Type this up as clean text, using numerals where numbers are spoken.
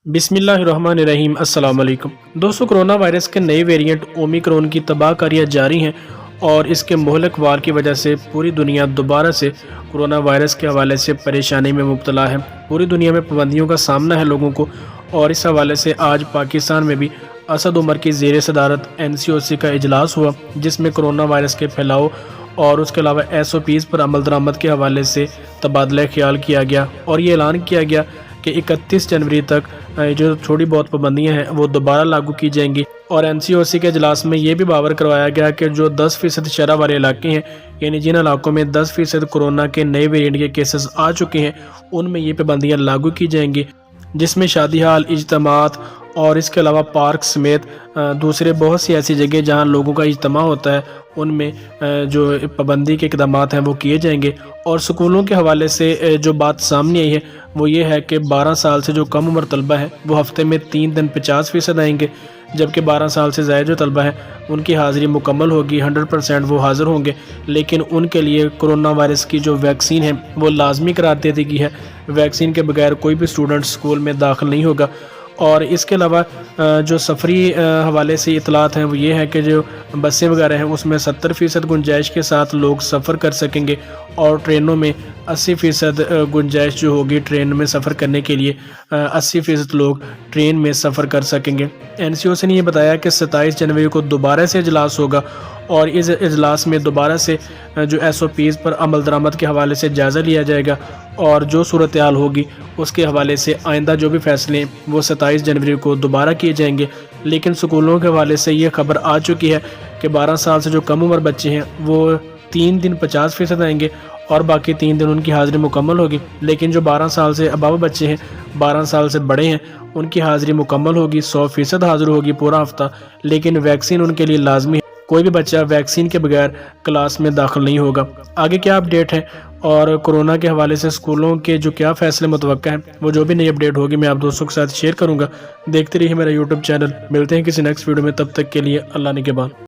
बिस्मिल्लाहिर्रहमानिर्रहीम। अस्सलाम वालेकुम दोस्तों, कोरोना वायरस के नए वेरिएंट ओमिक्रॉन की तबाहकारियाँ जारी हैं और इसके मोहलक वार की वजह से पूरी दुनिया दोबारा से कोरोना वायरस के हवाले से परेशानी में मुब्तला है। पूरी दुनिया में पाबंदियों का सामना है लोगों को, और इस हवाले से आज पाकिस्तान में भी असद उमर की ज़ेर सदारत NCOC का इजलास हुआ, जिसमें कोरोना वायरस के फैलाव और उसके अलावा SOPs पर अमल दरामद के हवाले से तबादला ख्याल किया गया। और ये ऐलान किया गया कि 31 जनवरी तक जो थोड़ी बहुत पाबंदियां हैं वो दोबारा लागू की जाएंगी। और NCOC के इजलास में ये भी बावर करवाया गया कि जो 10% शरह वाले इलाके हैं, यानी जिन इलाकों में 10% कोरोना के नए वेरिएंट के केसेस आ चुके हैं, उनमें ये पाबंदियां लागू की जाएंगी, जिसमें शादी हाल, इज्तमात और इसके अलावा पार्क समेत दूसरे बहुत सी ऐसी जगह जहां लोगों का इज्तमा होता है, उनमें जो पाबंदी के इक़दाम हैं वो किए जाएंगे। और स्कूलों के हवाले से जो बात सामने आई है वो ये है कि 12 साल से जो कम उम्र तलबा है वो हफ्ते में 3 दिन 50% आएंगे, जबकि 12 साल से ज़्यादा जो तलबा है उनकी हाज़िरी मुकम्मल होगी, 100% वो हाज़िर होंगे। लेकिन उनके लिए कोरोना वायरस की जो वैक्सीन है वो लाजमी करार दे दी गई है। वैक्सीन के बगैर कोई भी स्टूडेंट स्कूल में दाखिल नहीं होगा। और इसके अलावा जो सफरी हवाले से इतलात हैं वो ये है कि जो बसें वगैरह हैं उसमें 70% गुंजाइश के साथ लोग सफ़र कर सकेंगे, और ट्रेनों में 80% गुंजाइश जो होगी ट्रेन में सफ़र करने के लिए 80% लोग ट्रेन में सफ़र कर सकेंगे। NCOC ने ये बताया कि 27 जनवरी को दोबारा से इजलास होगा, और इस इजलास में दोबारा से जो SOPs पर अमल दरामद के हवाले से जायज़ा लिया जाएगा, और जो सूरत हाल होगी उसके हवाले से आइंदा जो भी फैसले वो 27 जनवरी को दोबारा किए जाएंगे। लेकिन स्कूलों के हवाले से ये खबर आ चुकी है कि 12 साल से जो कम उम्र बच्चे हैं वो 3 दिन 50% आएंगे और बाकी 3 दिन उनकी हाज़िरी मुकम्मल होगी। लेकिन जो 12 साल से अबव बच्चे हैं, 12 साल से बड़े हैं, उनकी हाज़िरी मुकम्मल होगी, 100% हाज़िर होगी पूरा हफ्ता। लेकिन वैक्सीन उनके लिए लाजमी है, कोई भी बच्चा वैक्सीन के बगैर क्लास में दाखिल नहीं होगा। आगे क्या अपडेट है और कोरोना के हवाले से स्कूलों के जो क्या फ़ैसले मुतवक्का हैं, वो जो भी नई अपडेट होगी मैं आप दोस्तों के साथ शेयर करूंगा। देखते रहिए मेरा YouTube चैनल। मिलते हैं किसी नेक्स्ट वीडियो में, तब तक के लिए अल्लाह निगहबान।